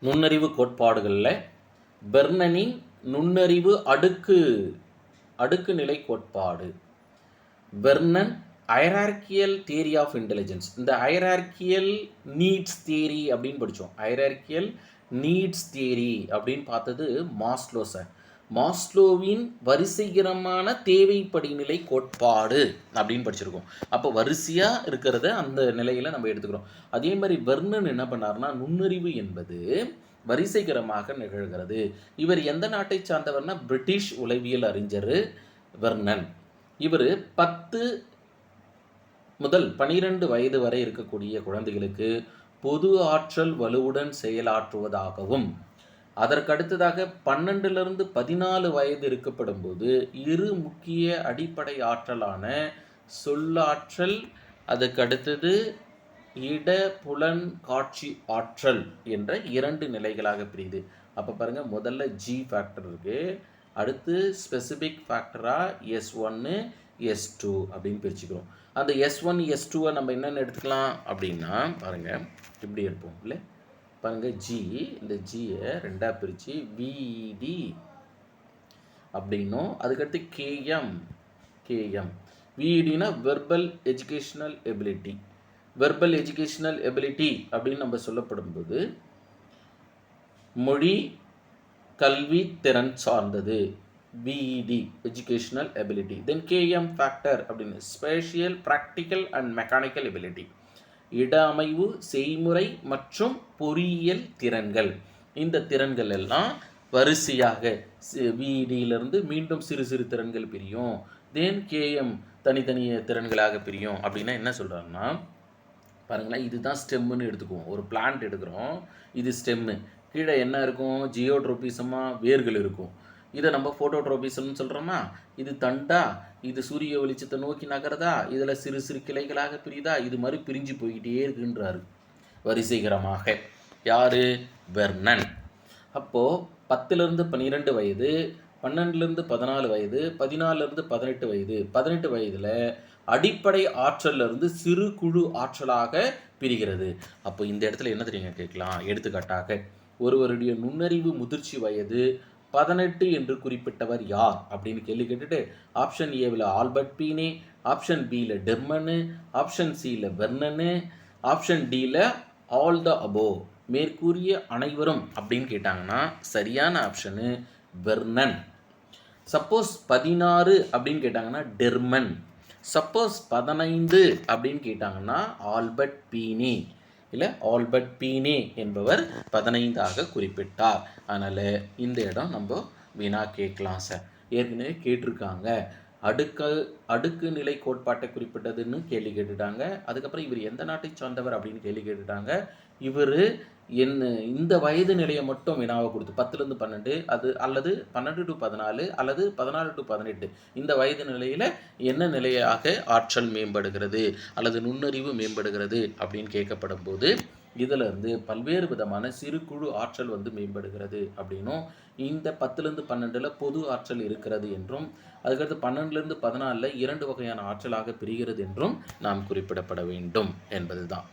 நுண்ணறிவு கோட்பாடுகளில் பெர்னனின் நுண்ணறிவு அடுக்கு நிலை கோட்பாடு, பெர்னன் ஹைரார்கியல் தியரி ஆஃப் இன்டெலிஜென்ஸ். இந்த ஹைரார்கியல் நீட்ஸ் தியரி அப்படின்னு படித்தோம். ஹைரார்கியல் நீட்ஸ் தியரி அப்படின்னு பார்த்தது மாஸ்லோவின் வரிசைகரமான தேவை படிநிலை கோட்பாடு அப்படின்னு படிச்சிருக்கோம். அப்போ வரிசையாக இருக்கிறத அந்த நிலையில் நம்ம எடுத்துக்கிறோம். அதே மாதிரி பெர்னன் என்ன பண்ணார்னா, நுண்ணறிவு என்பது வரிசைகரமாக நிகழ்கிறது. இவர் எந்த நாட்டை சார்ந்தவர்னா, பிரிட்டிஷ் உளவியல் அறிஞர் பெர்னன். இவர் 10 முதல் 12 வயது வரை இருக்கக்கூடிய குழந்தைகளுக்கு பொது ஆற்றல் வலுவுடன் செயலாற்றுவதாகவும், அதற்கடுத்ததாக 12லிருந்து 14 வயது இருக்கப்படும் போது இரு முக்கிய அடிப்படை ஆற்றலான சொல்லாற்றல், அதுக்கு அடுத்தது இட புலன் காட்சி ஆற்றல் என்ற 2 நிலைகளாக பிரியுது. அப்போ பாருங்க, முதல்ல G ஃபேக்டர் இருக்கு, அடுத்து ஸ்பெசிபிக் ஃபேக்டராக S1 S2 அப்படின்னு பிரிச்சுக்கிறோம். அந்த S1 S2 நம்ம என்னென்னு எடுத்துக்கலாம் அப்படின்னா, பாருங்க இப்படி எடுப்போம் இல்லை, பாருங்க G, இந்த Gயை 2ஆக பிரித்து VED அப்படின்னும், அதுக்கடுத்து KM. VEDனா verbal educational ability. Verbal educational ability அப்படின்னு நம்ம சொல்லப்படும் போது மொழி கல்வி திறன் சார்ந்தது, VED educational ability. Then KM factor அப்படின்னு spatial practical and mechanical ability, இட அமைவு செய்முறை மற்றும் பொறியியல் திறன்கள். இந்த திறன்கள் எல்லாம் வரிசையாக VEDயிலிருந்து மீண்டும் சிறு சிறு திறன்கள் பிரியும். தென் KM தனித்தனிய திறன்களாக பிரியும். அப்படின்னா என்ன சொல்கிறாங்கன்னா, பாருங்களேன், இதுதான் ஸ்டெம்முன்னு எடுத்துக்குவோம். ஒரு பிளான்ட் எடுக்கிறோம், இது ஸ்டெம்மு. கீழே என்ன இருக்கும், ஜியோட்ரோபிசமாக வேர்கள் இருக்கும். இதை நம்ம ஃபோட்டோட்ரோபிசம்னு சொல்கிறோமா. இது தண்டா, இது சூரிய வெளிச்சத்தை நோக்கி நகரதா, இதில் சிறு சிறு கிளைகளாக பிரியுதா, இது மாதிரி பிரிஞ்சு போய்கிட்டே இருக்குன்றாரு வரிசைகரமாக. யார்? பெர்னன். அப்போது 10லிருந்து 12 வயது, 12லிருந்து 14 வயது, 14லிருந்து 18 வயது, 18 வயதில் அடிப்படை ஆற்றலிருந்து சிறு குழு ஆற்றலாக பிரிகிறது. அப்போ இந்த இடத்துல என்ன தெரியுங்க கேட்கலாம், எடுத்துக்காட்டாக ஒருவருடைய நுண்ணறிவு முதிர்ச்சி வயது 18 என்று குறிப்பிட்டவர் யார் அப்படின்னு கேள்வி கேட்டுட்டு, ஆப்ஷன் ஏவில் ஆல்பர்ட் பீனே, ஆப்ஷன் பியில் டெர்மனு, ஆப்ஷன் சியில் பெர்னனு, ஆப்ஷன் டியில் ஆல் த அபோவ், மேற்கூறிய அனைவரும் அப்படின்னு கேட்டாங்கன்னா சரியான ஆப்ஷனு பெர்னன். சப்போஸ் 16 அப்படின்னு கேட்டாங்கன்னா டெர்மன். சப்போஸ் 15 அப்படின்னு கேட்டாங்கன்னா ஆல்பர்ட் பீனே. இல்லை, ஆல்பர்ட் பீனே என்பவர் 15ஆக குறிப்பிட்டார். அதனால் இந்த இடம் நம்ம வீணா கேட்கலாம் சார். ஏற்கனவே கேட்டிருக்காங்க, அடுக்கு நிலை கோட்பாட்டை குறிப்பிட்டதுன்னு கேள்வி கேட்டுட்டாங்க. அதுக்கப்புறம் இவர் எந்த நாட்டை சார்ந்தவர் அப்படின்னு கேள்வி கேட்டுட்டாங்க. இவர் என்ன இந்த வயது நிலையை மட்டும் வினாவை கொடுத்து 10லிருந்து 12 அது அல்லது 12 to 14 அல்லது 14 to 18 இந்த வயது நிலையில் என்ன நிலையாக ஆற்றல் மேம்படுகிறது அல்லது நுண்ணறிவு மேம்படுகிறது அப்படின்னு கேட்கப்படும் போது இதில் இருந்து பல்வேறு விதமான சிறு குழு ஆற்றல் மேம்படுகிறது அப்படின்னும், இந்த 10லிருந்து 12 பொது ஆற்றல் இருக்கிறது என்றும், அதுக்கடுத்து 12லிருந்து 14 2 வகையான ஆற்றலாக பிரிகிறது என்றும் நாம் குறிப்பிடப்பட வேண்டும் என்பது தான்.